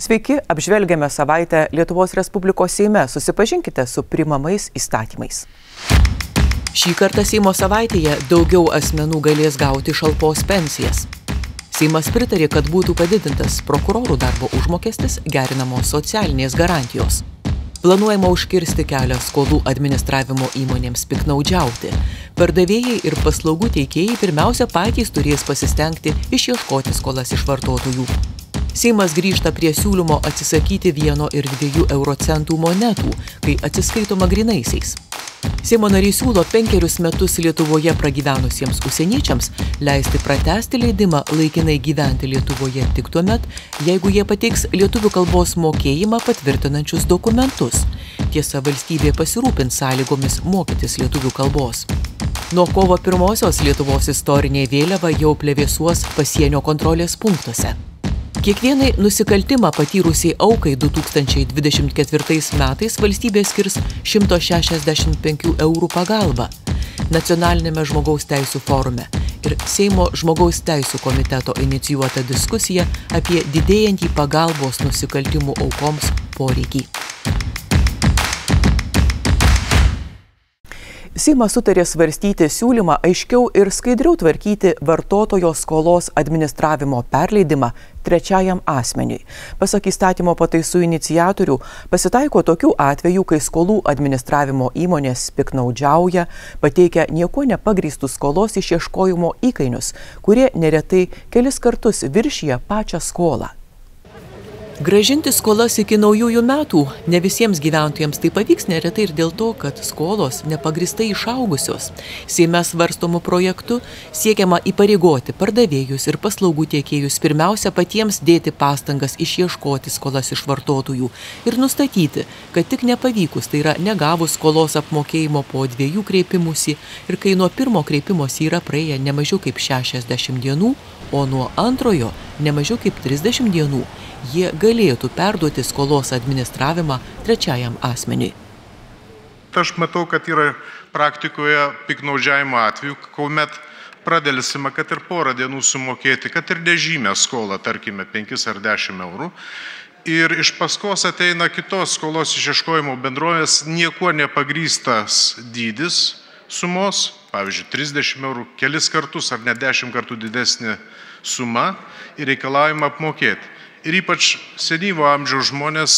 Sveiki, apžvelgiame savaitę Lietuvos Respublikos Seime. Susipažinkite su priimamais įstatymais. Šį kartą Seimo savaitėje daugiau asmenų galės gauti šalpos pensijas. Seimas pritarė, kad būtų padidintas prokurorų darbo užmokestis, gerinamos socialinės garantijos. Planuojama užkirsti kelią skolų administravimo įmonėms piktnaudžiauti. Pardavėjai ir paslaugų teikėjai pirmiausia patys turės pasistengti išieškoti skolas iš vartotojų. Seimas grįžta prie siūlymo atsisakyti 1 ir 2 euro centų monetų, kai atsiskaitoma grynaisiais. Seimo nariai siūlo 5 metus Lietuvoje pragyvenusiems užsieniečiams leisti pratęsti leidimą laikinai gyventi Lietuvoje tik tuomet, jeigu jie pateiks lietuvių kalbos mokėjimą patvirtinančius dokumentus. Tiesa, valstybė pasirūpins sąlygomis mokytis lietuvių kalbos. Nuo kovo 1 Lietuvos istorinė vėliava jau plevėsuos pasienio kontrolės punktuose. Kiekvienai nusikaltimą patyrusiai aukai 2024 metais valstybė skirs 165 eurų pagalbą. Nacionalinėme žmogaus teisų forume ir Seimo žmogaus teisų komiteto inicijuota diskusija apie didėjantį pagalbos nusikaltimų aukoms poreikį. Seimas sutarė svarstyti siūlymą aiškiau ir skaidriau tvarkyti vartotojo skolos administravimo perleidimą trečiajam asmeniui. Pasak įstatymo pataisų iniciatorių, pasitaiko tokių atvejų, kai skolų administravimo įmonės piktnaudžiauja, pateikia niekuo nepagrįstus skolos išieškojimo įkainius, kurie neretai kelis kartus viršija pačią skolą. Grąžinti skolas iki naujųjų metų ne visiems gyventojams tai pavyks neretai ir dėl to, kad skolos nepagrįstai išaugusios. Seime svarstomų projektų siekiama įpareigoti pardavėjus ir paslaugų tiekėjus pirmiausia patiems dėti pastangas išieškoti skolas iš vartotojų ir nustatyti, kad tik nepavykus, tai yra negavus skolos apmokėjimo po 2 kreipimusi ir kai nuo 1 kreipimosi yra praėję ne mažiau kaip 60 dienų, o nuo 2 ne mažiau kaip 30 dienų, jie galėtų perduoti skolos administravimą trečiajam asmeniui. Aš matau, kad yra praktikoje piktnaudžiavimo atveju, kuomet pradėlisima, kad ir porą dienų sumokėti, kad ir nežymę skolą, tarkime 5 ar 10 eurų, ir iš paskos ateina kitos skolos išieškojimo bendrovės niekuo nepagrįstas dydis sumos, pavyzdžiui, 30 eurų, kelis kartus ar net 10 kartų didesnė suma ir reikalavimą apmokėti. Ir ypač senyvo amžiaus žmonės,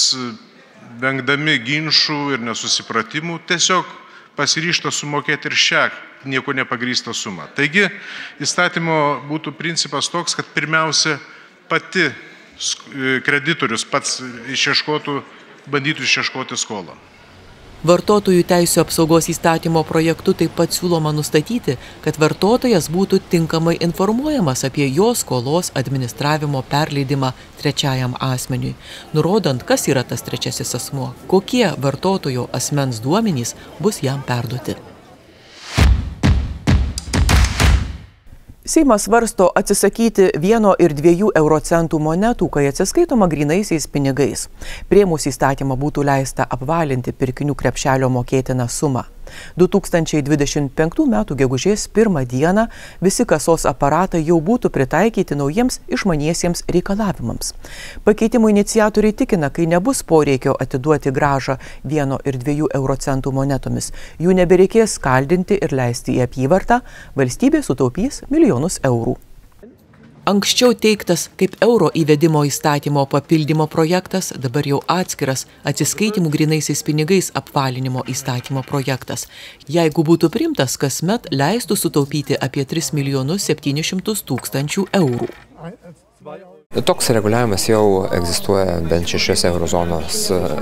vengdami ginčų ir nesusipratimų, tiesiog pasiryžta sumokėti ir šią nieko nepagrįstą sumą. Taigi, įstatymo būtų principas toks, kad pirmiausia pati kreditorius pats bandytų išieškoti skolą. Vartotojų teisių apsaugos įstatymo projektu taip pat siūloma nustatyti, kad vartotojas būtų tinkamai informuojamas apie jo skolos administravimo perleidimą trečiajam asmeniui, nurodant, kas yra tas trečiasis asmuo, kokie vartotojo asmens duomenys bus jam perduoti. Seimas svarsto atsisakyti 1 ir 2 euro centų monetų, kai atsiskaitoma grynaisiais pinigais. Priėmus įstatymą būtų leista apvalinti pirkinių krepšelio mokėtiną sumą. 2025 m. gegužės 1 dieną visi kasos aparatai jau būtų pritaikyti naujiems išmaniesiems reikalavimams. Pakeitimų iniciatoriai tikina, kai nebus poreikio atiduoti grąžą 1 ir 2 euro centų monetomis, jų nebereikės skaldinti ir leisti į apyvartą, valstybė sutaupys milijonus eurų. Anksčiau teiktas kaip euro įvedimo įstatymo papildymo projektas, dabar jau atskiras atsiskaitimų grynaisiais pinigais apvalinimo įstatymo projektas. Jeigu būtų priimtas, kasmet leistų sutaupyti apie 3 700 000 eurų. Toks reguliavimas jau egzistuoja bent 6 eurozonos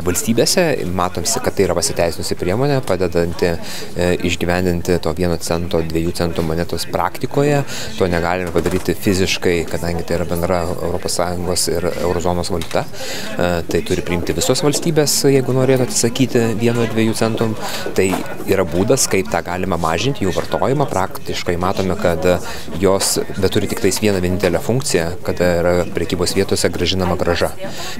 valstybėse. Matosi, kad tai yra pasiteisinusi priemonė, padedanti išgyvendinti to 1 cento, 2 centų monetos praktikoje. To negalime padaryti fiziškai, kadangi tai yra bendra ES ir eurozonos valiuta. Tai turi priimti visos valstybės, jeigu norėtų atsisakyti 1 ir 2 centų. Tai yra būdas, kaip tą galima mažinti, jų vartojimą. Praktiškai matome, kad jos beturi tik tais vieną vienintelę funkciją, kada yra prekybos vietose grąžinama grąža.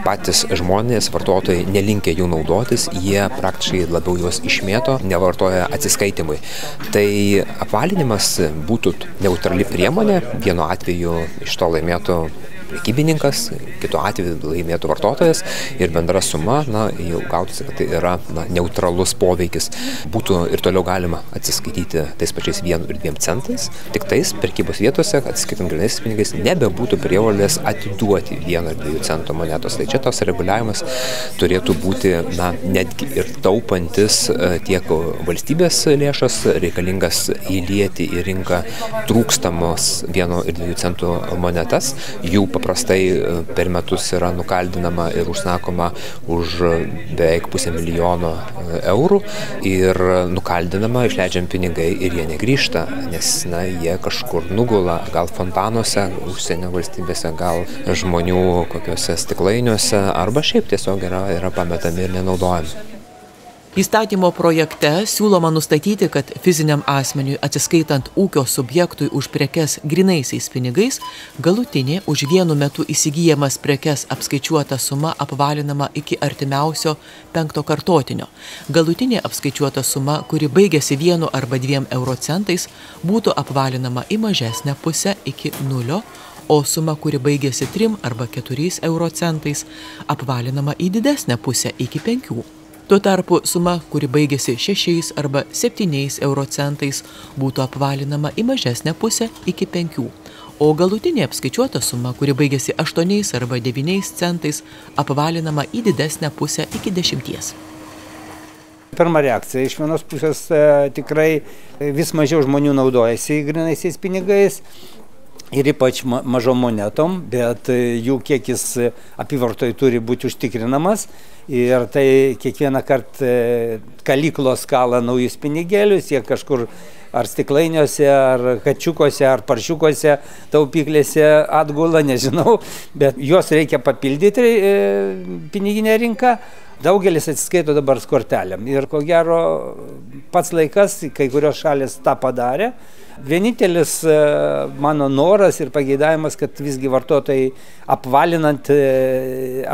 Patys žmonės, vartotojai nelinkę jų naudotis, jie praktiškai labiau juos išmėto, nevartoja atsiskaitimui. Tai apvalinimas būtų neutrali priemonė, vienu atveju iš to laimėtų prekybininkas, kitu atveju laimėtų vartotojas ir bendra suma, jau gautųsi, kad tai yra neutralus poveikis. Būtų ir toliau galima atsiskaityti tais pačiais 1 ir 2 centais, tik tais prekybos vietose, atsiskaitant grynaisiais pinigais, nebebūtų prievolės atiduoti 1 ir 2 cento monetos. Tai čia tos reguliavimas turėtų būti netgi ir taupantis tiek valstybės lėšas, reikalingas įlieti į rinką trūkstamos 1 ir 2 centų monetas. Jų paprastai per metus yra nukaldinama ir užsakoma už beveik 500 milijono eurų ir nukaldinama, išleidžiam pinigai ir jie negrįžta, nes jie kažkur nugula, gal fontanuose, užsienio valstybėse, gal žmonių kokiuose stiklainiuose, arba šiaip tiesiog yra pametami ir nenaudojami. Įstatymo projekte siūloma nustatyti, kad fiziniam asmeniui atsiskaitant ūkio subjektui už prekes grynaisiais pinigais, galutinė už vienu metu įsigyjamas prekes apskaičiuota suma apvalinama iki artimiausio 5 kartotinio. Galutinė apskaičiuota suma, kuri baigėsi 1 arba 2 euro centais, būtų apvalinama į mažesnę pusę iki 0, o suma, kuri baigėsi 3 arba 4 euro centais, apvalinama į didesnę pusę iki 5. Tuo tarpu suma, kuri baigėsi 6 arba 7 euro centais, būtų apvalinama į mažesnę pusę iki 5, o galutinė apskaičiuota suma, kuri baigėsi 8 arba 9 centais, apvalinama į didesnę pusę iki 10. Pirma reakcija. Iš vienos pusės tikrai vis mažiau žmonių naudojasi grynaisiais pinigais ir ypač mažom monetom, bet jų kiekis apyvartoje turi būti užtikrinamas. Ir tai kiekvieną kartą kalyklos kala naujus pinigėlius, jie kažkur ar stiklainiuose, ar kačiukuose, ar paršiukuose, taupyklėse atgula, nežinau, bet juos reikia papildyti piniginę rinką. Daugelis atsiskaito dabar kortelėm ir ko gero pats laikas, kai kurios šalys tą padarė. Vienintelis mano noras ir pageidavimas, kad visgi vartotojai apvalinant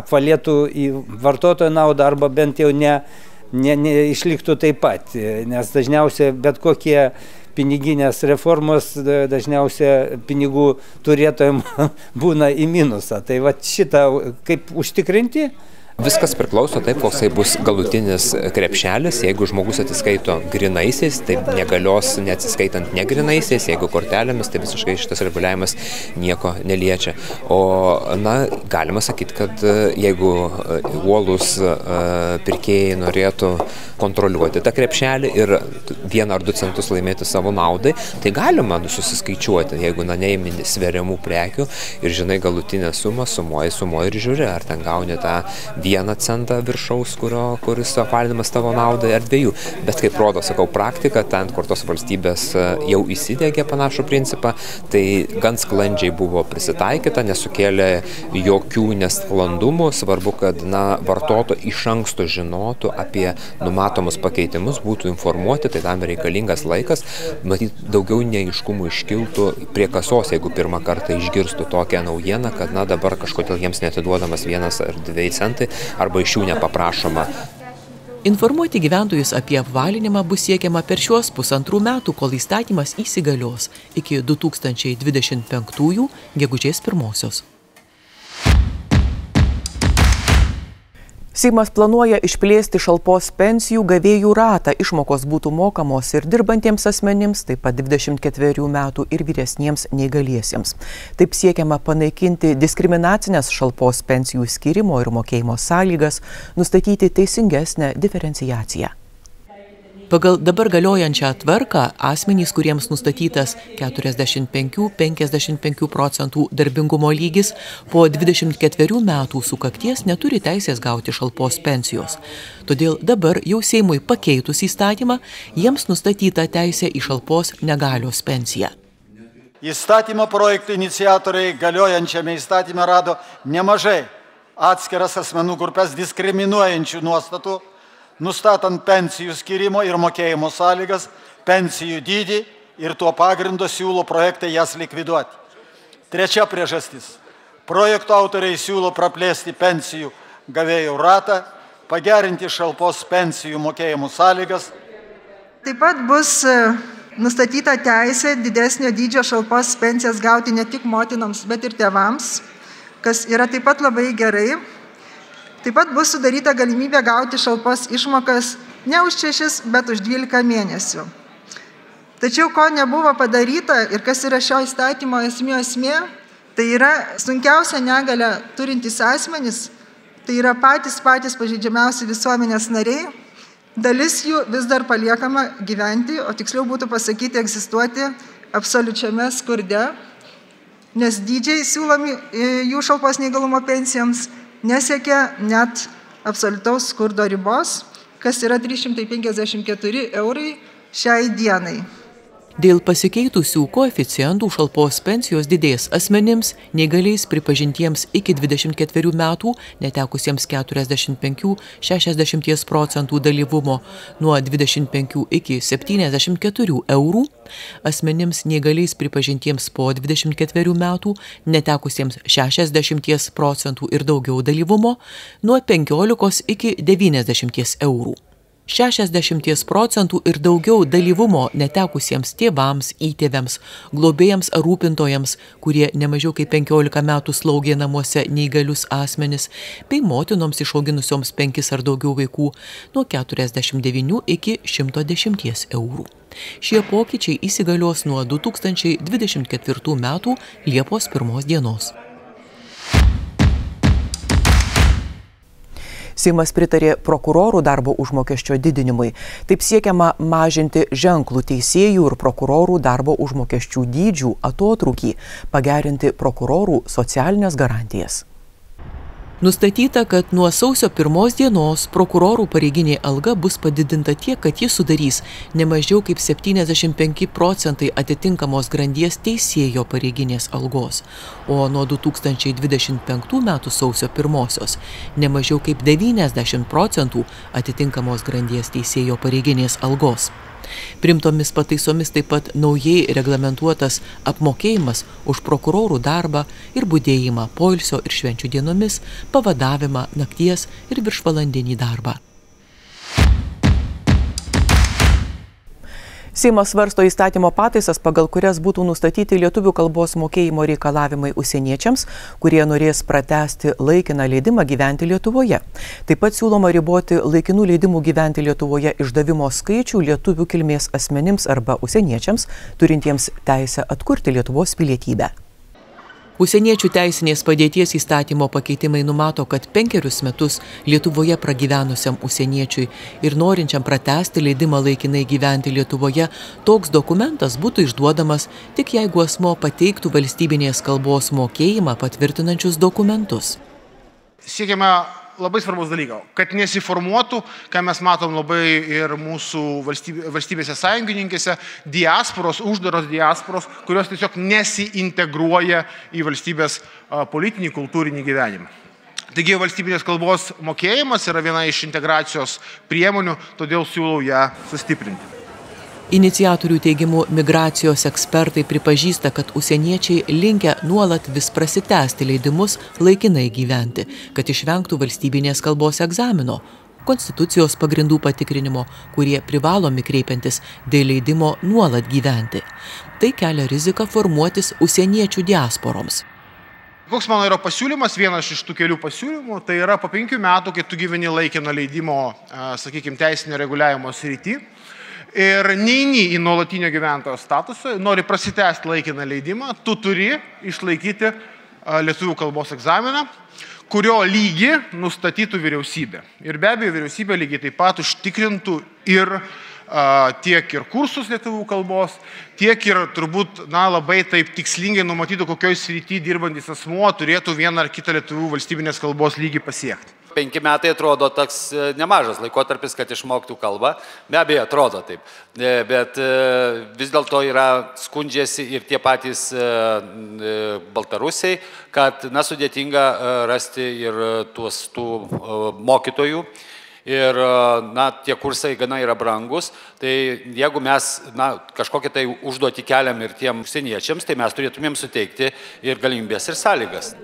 apvalėtų į vartotojo naudą arba bent jau išliktų taip pat, nes dažniausiai bet kokie piniginės reformos dažniausiai pinigų turėtojams būna į minusą. Tai va šitą kaip užtikrinti? Viskas priklauso taip, koksai bus galutinis krepšelis. Jeigu žmogus atsiskaito grynaisiais, tai negalios neatsiskaitant negrynaisiais, jeigu kortelėmis, tai visiškai šitas reguliavimas nieko neliečia. O, galima sakyti, kad jeigu uolūs pirkėjai norėtų kontroliuoti tą krepšelį ir 1 ar 2 centus laimėti savo naudai, tai galima susiskaičiuoti, jeigu neimi sveriamų prekių ir žinai galutinę sumą, sumuoji ir žiūri, ar ten gauni tą 1 centą viršaus, kuris apvalinamas tavo naudai, ar 2. Bet kaip rodo, sakau, praktika, ten, kur tos valstybės jau įsidegė panašų principą, tai gan sklandžiai buvo prisitaikyta, nesukėlė jokių nesklandumų. Svarbu, kad vartotojai iš anksto žinotų apie numatomus pakeitimus, būtų informuoti, tai tam reikalingas laikas. Matyt, daugiau neaiškumų iškiltų prie kasos, jeigu pirmą kartą išgirstų tokią naujieną, kad dabar kažkodėl jiems neatiduodamas 1 ar 2 centai, arba iš jų nepaprašoma. Informuoti gyventojus apie apvalinimą bus siekiama per šiuos 1,5 metų, kol įstatymas įsigalios iki 2025 gegužės 1. Seimas planuoja išplėsti šalpos pensijų gavėjų ratą, išmokos būtų mokamos ir dirbantiems asmenims, taip pat 24 metų ir vyresniems neįgaliesiems. Taip siekiama panaikinti diskriminacinės šalpos pensijų skyrimo ir mokėjimo sąlygas, nustatyti teisingesnę diferenciaciją. Pagal dabar galiojančią tvarką, asmenys, kuriems nustatytas 45–55% darbingumo lygis, po 24 metų sukakties neturi teisės gauti šalpos pensijos. Todėl dabar jau Seimui pakeitus įstatymą, jiems nustatyta teisė į šalpos negalios pensiją. Įstatymo projektų iniciatoriai galiojančiame įstatyme rado nemažai atskiras asmenų grupės diskriminuojančių nuostatų, nustatant pensijų skyrimo ir mokėjimo sąlygas, pensijų dydį ir tuo pagrindu siūlo projektą jas likviduoti. Trečia priežastis. Projekto autoriai siūlo praplėsti pensijų gavėjų ratą, pagerinti šalpos pensijų mokėjimų sąlygas. Taip pat bus nustatyta teisė didesnio dydžio šalpos pensijas gauti ne tik motinoms, bet ir tėvams, kas yra taip pat labai gerai. Taip pat bus sudaryta galimybė gauti šalpos išmokas ne už 6, bet už 12 mėnesių. Tačiau ko nebuvo padaryta ir kas yra šio įstatymo esmė, tai yra sunkiausia negalią turintys asmenys, tai yra patys pažeidžiamiausi visuomenės nariai. Dalis jų vis dar paliekama gyventi, o tiksliau būtų pasakyti egzistuoti absoliučiame skurde, nes dydžiai siūlomi jų šalpos neįgalumo pensijoms nesiekia net absoliutaus skurdo ribos, kas yra 354 eurai šiai dienai. Dėl pasikeitusių koeficientų šalpos pensijos didės asmenims, neįgaliais pripažintiems iki 24 metų, netekusiems 45–60% dalyvumo nuo 25 iki 74 eurų, asmenims neįgaliais pripažintiems po 24 metų, netekusiems 60% ir daugiau dalyvumo nuo 15 iki 90 eurų. 60% ir daugiau dalyvumo netekusiems tėvams, įtėviams, globėjams ar rūpintojams, kurie nemažiau kaip 15 metų slaugė namuose neįgalius asmenis, bei motinoms išauginusioms 5 ar daugiau vaikų nuo 49 iki 110 eurų. Šie pokyčiai įsigalios nuo 2024 metų Liepos 1 dienos. Seimas pritarė prokurorų darbo užmokesčio didinimui. Taip siekiama mažinti ženklų teisėjų ir prokurorų darbo užmokesčių dydžių atotrūkį, pagerinti prokurorų socialinės garantijas. Nustatyta, kad nuo sausio 1 dienos prokurorų pareiginė alga bus padidinta tiek, kad ji sudarys ne mažiau kaip 75% atitinkamos grandies teisėjo pareiginės algos, o nuo 2025 metų sausio 1 ne mažiau kaip 90% atitinkamos grandies teisėjo pareiginės algos. Priimtomis pataisomis taip pat naujai reglamentuotas apmokėjimas už prokurorų darbą ir budėjimą poilsio ir švenčių dienomis, pavadavimą, nakties ir viršvalandinį darbą. Seimas svarsto įstatymo pataisas, pagal kurias būtų nustatyti lietuvių kalbos mokėjimo reikalavimai užsieniečiams, kurie norės pratęsti laikiną leidimą gyventi Lietuvoje. Taip pat siūloma riboti laikinų leidimų gyventi Lietuvoje išdavimo skaičių lietuvių kilmės asmenims arba užsieniečiams, turintiems teisę atkurti Lietuvos pilietybę. Užsieniečių teisinės padėties įstatymo pakeitimai numato, kad 5 metus Lietuvoje pragyvenusiam užsieniečiui ir norinčiam pratęsti leidimą laikinai gyventi Lietuvoje toks dokumentas būtų išduodamas tik jeigu asmuo pateiktų valstybinės kalbos mokėjimą patvirtinančius dokumentus. Siekiame labai svarbus dalykas, kad nesiformuotų, ką mes matom labai ir mūsų valstybėse sąjungininkėse, diasporos, uždaros diasporos, kurios tiesiog nesiintegruoja į valstybės politinį, kultūrinį gyvenimą. Taigi valstybinės kalbos mokėjimas yra viena iš integracijos priemonių, todėl siūlau ją sustiprinti. Iniciatorių teigimu migracijos ekspertai pripažįsta, kad užsieniečiai linkę nuolat vis prasitęsti leidimus laikinai gyventi, kad išvengtų valstybinės kalbos egzamino, konstitucijos pagrindų patikrinimo, kurie privalomi kreipiantis dėl leidimo nuolat gyventi. Tai kelia riziką formuotis užsieniečių diasporoms. Koks mano yra pasiūlymas, vienas iš tų kelių pasiūlymų, tai yra po 5 metų, kai tu gyveni laikiną leidimo, sakykime, teisinio reguliavimo srity, ir neini į nuolatinio gyventojo statusą, nori prasitęsti laikiną leidimą, tu turi išlaikyti lietuvių kalbos egzaminą, kurio lygį nustatytų vyriausybė. Ir be abejo, vyriausybė lygiai taip pat užtikrintų ir tiek ir kursus lietuvių kalbos, tiek ir turbūt labai taip tikslingai numatytų, kokioj srity dirbantis asmuo turėtų vieną ar kitą lietuvių valstybinės kalbos lygį pasiekti. 5 metai atrodo toks nemažas laikotarpis, kad išmoktų kalbą. Be abejo, atrodo taip. Bet vis dėlto skundžiasi ir tie patys baltarusiai, kad sudėtinga rasti ir tų mokytojų. Ir tie kursai gana yra brangus. Tai jeigu mes kažkokią tai užduotį keliam ir tiem užsieniečiams, tai mes turėtumėm suteikti ir galimybės ir sąlygas.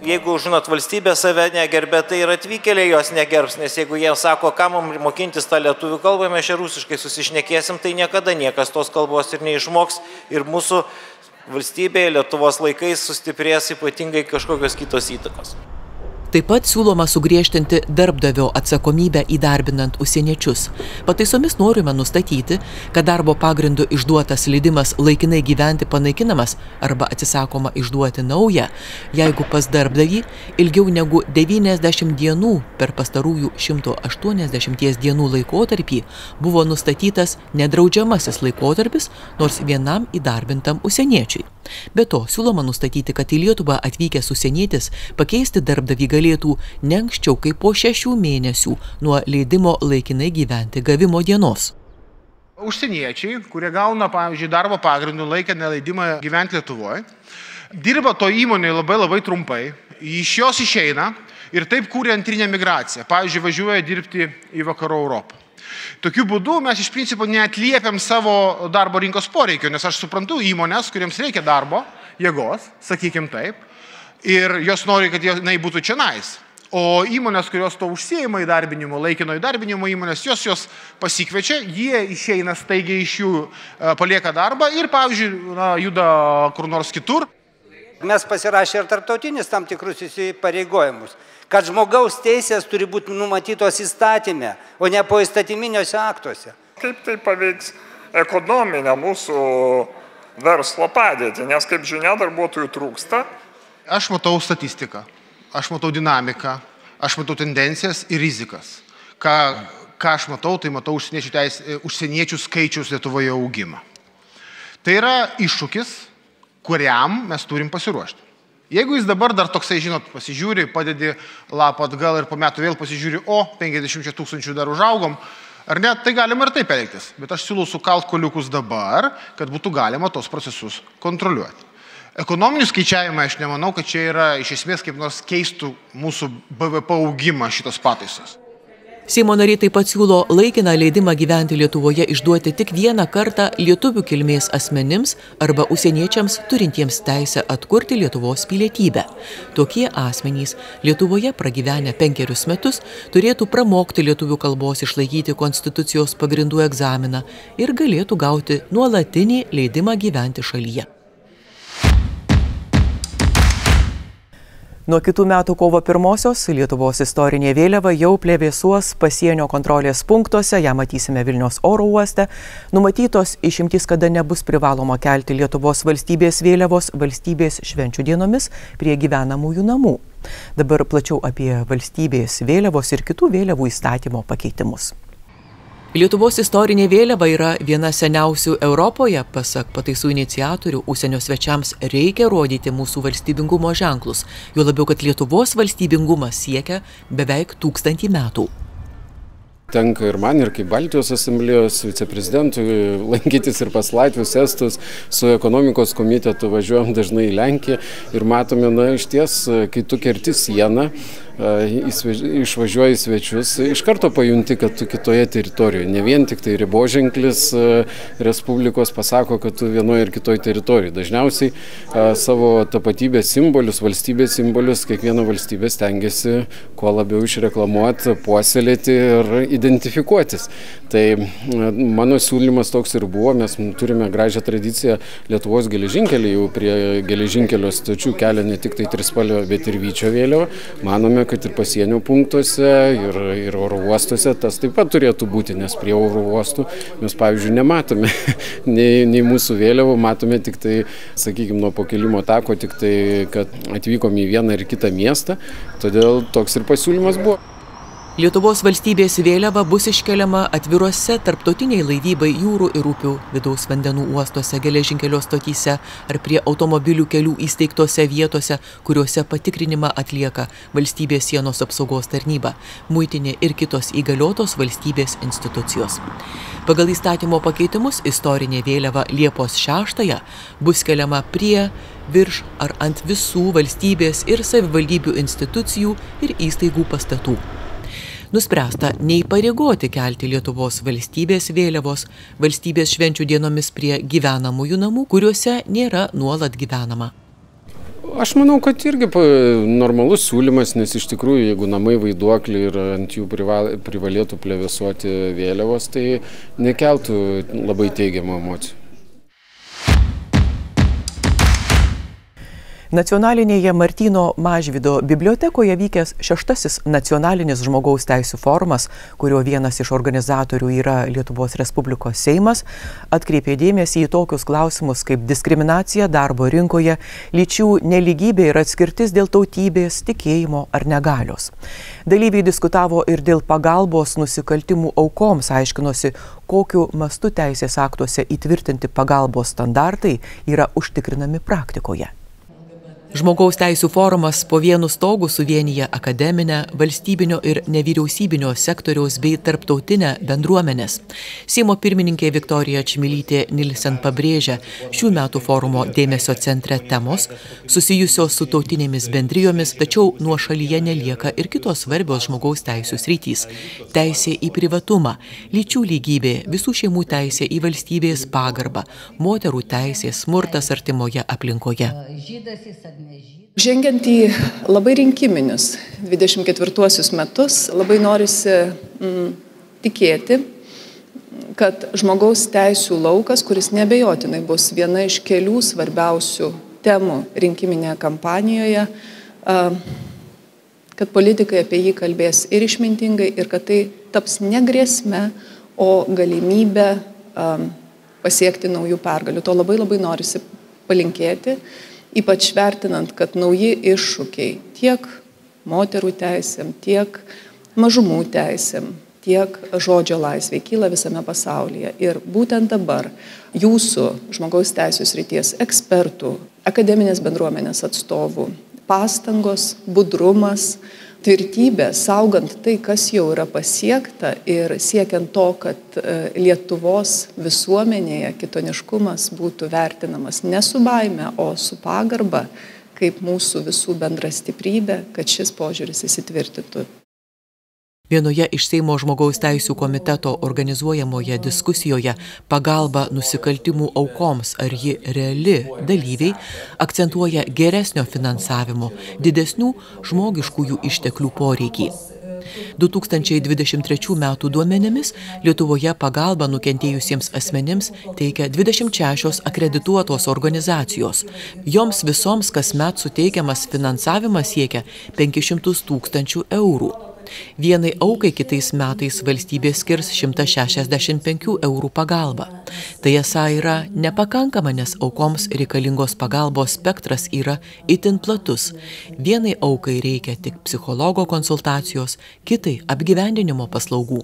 Jeigu, žinot, valstybė save negerbė, tai ir atvykėliai jos negerbs, nes jeigu jie sako, ką mums mokintis tą lietuvių kalbą, mes čia rusiškai susišnekėsim, tai niekada niekas tos kalbos ir neišmoks ir mūsų valstybėje Lietuvos laikais sustiprės ypatingai kažkokios kitos įtakos. Taip pat siūloma sugriežtinti darbdavio atsakomybę įdarbinant užsieniečius. Pataisomis norime nustatyti, kad darbo pagrindu išduotas leidimas laikinai gyventi panaikinamas arba atsisakoma išduoti naują, jeigu pas darbdavį ilgiau negu 90 dienų per pastarųjų 180 dienų laikotarpį buvo nustatytas nedraudžiamasis laikotarpis nors vienam įdarbintam užsieniečiui. Be to, siūloma nustatyti, kad į Lietuvą atvykęs užsienietis pakeisti darbdavį galėtų ne anksčiau kaip po 6 mėnesių nuo leidimo laikinai gyventi gavimo dienos. Užsieniečiai, kurie gauna, pavyzdžiui, darbo pagrindų laikiną leidimą gyventi Lietuvoje, dirba to įmonėje labai trumpai, iš jos išeina ir taip kūrė antrinę migraciją. Pavyzdžiui, važiuoja dirbti į Vakarų Europą. Tokiu būdu mes iš principo neatliepiam savo darbo rinkos poreikio, nes aš suprantu įmonės, kuriems reikia darbo jėgos, sakykim taip, ir jos nori, kad jinai būtų čionais. O įmonės, kurios to užsiima įdarbinimu, laikino įdarbinimo įmonės, jos pasikviečia, jie išeina staigiai iš jų, palieka darbą ir, pavyzdžiui, juda kur nors kitur. Mes pasirašė ir tarptautinis tam tikrus įsipareigojimus, kad žmogaus teisės turi būti numatytos įstatyme, o ne po įstatyminiuose aktuose. Kaip tai paveiks ekonominę mūsų verslo padėtį, nes kaip žinia darbuotojų trūksta. Aš matau statistiką, aš matau dinamiką, aš matau tendencijas ir rizikas. Ką aš matau, tai matau užsieniečių skaičiaus Lietuvoje augimą. Tai yra iššūkis, kuriam mes turim pasiruošti. Jeigu jis dabar dar toksai, žinot, pasižiūri, padedi lapą atgal ir po metų vėl pasižiūri, 50 000 dar užaugom, ar ne, tai galima ir taip elgtis. Bet aš siūlau sukalt koliukus dabar, kad būtų galima tos procesus kontroliuoti. Ekonominių skaičiavimą aš nemanau, kad čia yra iš esmės kaip nors keistų mūsų BVP augimą šitos pataisos. Seimo nariai taip pat siūlo laikiną leidimą gyventi Lietuvoje išduoti tik vieną kartą lietuvių kilmės asmenims arba užsieniečiams turintiems teisę atkurti Lietuvos pilietybę. Tokie asmenys Lietuvoje pragyvenę 5 metus turėtų pramokti lietuvių kalbos, išlaikyti konstitucijos pagrindų egzaminą ir galėtų gauti nuolatinį leidimą gyventi šalyje. Nuo kitų metų kovo 1-osios Lietuvos istorinė vėliava jau plevėsuos pasienio kontrolės punktuose, ją matysime Vilniaus oro uoste. Numatytos išimtys, kada nebus privaloma kelti Lietuvos valstybės vėliavos valstybės švenčių dienomis prie gyvenamųjų namų. Dabar plačiau apie valstybės vėliavos ir kitų vėliavų įstatymo pakeitimus. Lietuvos istorinė vėliava yra viena seniausių Europoje. Pasak pataisų iniciatorių, užsienio svečiams reikia rodyti mūsų valstybingumo ženklus, juo labiau, kad Lietuvos valstybingumas siekia beveik 1000 metų. Tenka ir man, ir kaip Baltijos asamblėjos viceprezidentui lankytis ir pas latvius, estus, su ekonomikos komitetu važiuojam dažnai į Lenkiją ir matome, iš ties, kai tu kerti sieną, išvažiuoji svečius, iš karto pajunti, kad tu kitoje teritorijoje. Ne vien tik tai riboženklis Respublikos pasako, kad tu vienoje ir kitoje teritorijoje. Dažniausiai savo tapatybės simbolius, valstybės simbolius, kiekviena valstybė stengiasi kuo labiau išreklamuoti, puoselėti ir identifikuotis. Tai mano siūlymas toks ir buvo, mes turime gražią tradiciją Lietuvos geležinkelį, jau prie geležinkelio stočių kelia ne tik tai trispalvę, bet ir vyčio vėliavą. Manome, kad ir pasienio punktuose, ir oro uostuose tas taip pat turėtų būti, nes prie oro uostų mes, pavyzdžiui, nematome nei mūsų vėliavų, matome tik tai, sakykime, nuo pakilimo tako, tik tai, kad atvykom į vieną ir kitą miestą, todėl toks ir pasiūlymas buvo. Lietuvos valstybės vėliava bus iškeliama atviruose tarptautiniai laivybai jūrų ir upių, vidaus vandenų uostuose, geležinkelio stotyse ar prie automobilių kelių įsteigtose vietose, kuriuose patikrinimą atlieka Valstybės sienos apsaugos tarnyba, muitinė ir kitos įgaliotos valstybės institucijos. Pagal įstatymo pakeitimus istorinė vėliava Liepos 6 bus keliama prie, virš ar ant visų valstybės ir savivaldybių institucijų ir įstaigų pastatų. Nuspręsta neįpareigoti kelti Lietuvos valstybės vėliavos valstybės švenčių dienomis prie gyvenamųjų namų, kuriuose nėra nuolat gyvenama. Aš manau, kad irgi normalus siūlymas, nes iš tikrųjų, jeigu namai vaiduokliai ir ant jų privalėtų plevėsuoti vėliavos, tai nekeltų labai teigiamų emocijų. Nacionalinėje Martyno Mažvydo bibliotekoje vykęs 6. nacionalinis žmogaus teisių forumas, kurio vienas iš organizatorių yra Lietuvos Respublikos Seimas, atkreipė dėmesį į tokius klausimus kaip diskriminacija darbo rinkoje, lyčių nelygybė ir atskirtis dėl tautybės, tikėjimo ar negalios. Dalyviai diskutavo ir dėl pagalbos nusikaltimų aukoms, aiškinosi, kokiu mastu teisės aktuose įtvirtinti pagalbos standartai yra užtikrinami praktikoje. Žmogaus teisių forumas po vienu stogu suvienyje akademinę, valstybinio ir nevyriausybinio sektoriaus bei tarptautinę bendruomenės. Seimo pirmininkė Viktorija Čmilytė Nilsen pabrėžia, šių metų forumo dėmesio centre temos susijusios su tautinėmis bendrijomis, tačiau nuošalyje nelieka ir kitos svarbios žmogaus teisių sritys. Teisė į privatumą, lyčių lygybė, visų šeimų teisė į valstybės pagarbą, moterų teisė, smurtas artimoje aplinkoje. Žengiant į labai rinkiminius 24 metus, labai norisi tikėti, kad žmogaus teisių laukas, kuris neabejotinai bus viena iš kelių svarbiausių temų rinkiminėje kampanijoje, kad politikai apie jį kalbės ir išmintingai, ir kad tai taps ne grėsme, o galimybė pasiekti naujų pergalių. To labai norisi palinkėti. Ypač vertinant, kad nauji iššūkiai tiek moterų teisėm, tiek mažumų teisėm, tiek žodžio laisvė kyla visame pasaulyje. Ir būtent dabar jūsų žmogaus teisų srities ekspertų, akademinės bendruomenės atstovų pastangos, budrumas, tvirtybė, saugant tai, kas jau yra pasiekta ir siekiant to, kad Lietuvos visuomenėje kitoniškumas būtų vertinamas ne su baime, o su pagarba, kaip mūsų visų bendra stiprybė, kad šis požiūris įsitvirtintų. Vienoje iš Seimo žmogaus teisių komiteto organizuojamoje diskusijoje pagalba nusikaltimų aukoms, ar ji reali, dalyviai akcentuoja geresnio finansavimo, didesnių žmogiškųjų išteklių poreikį. 2023 metų duomenimis Lietuvoje pagalbą nukentėjusiems asmenims teikia 26 akredituotos organizacijos. Joms visoms kasmet suteikiamas finansavimas siekia 500 000 eurų. Vienai aukai kitais metais valstybė skirs 165 eurų pagalbą. Tai esą yra nepakankama, nes aukoms reikalingos pagalbos spektras yra itin platus. Vienai aukai reikia tik psichologo konsultacijos, kitai apgyvendinimo paslaugų.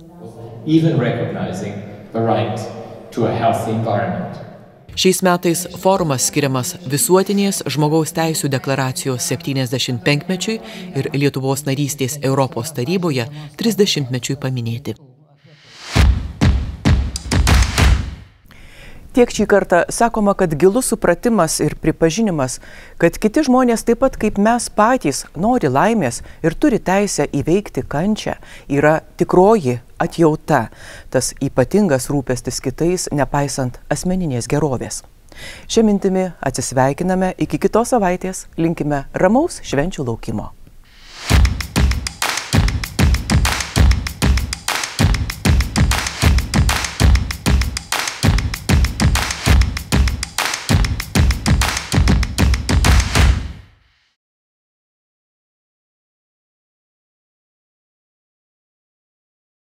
Šiais metais forumas skiriamas visuotinės žmogaus teisių deklaracijos 75-mečiui ir Lietuvos narystės Europos taryboje 30-mečiui paminėti. Tiek šį kartą sakoma, kad gilus supratimas ir pripažinimas, kad kiti žmonės taip pat kaip mes patys nori laimės ir turi teisę įveikti kančią, yra tikroji atjauta, tas ypatingas rūpestis kitais, nepaisant asmeninės gerovės. Šią mintimį atsisveikiname iki kitos savaitės, linkime ramaus švenčių laukimo.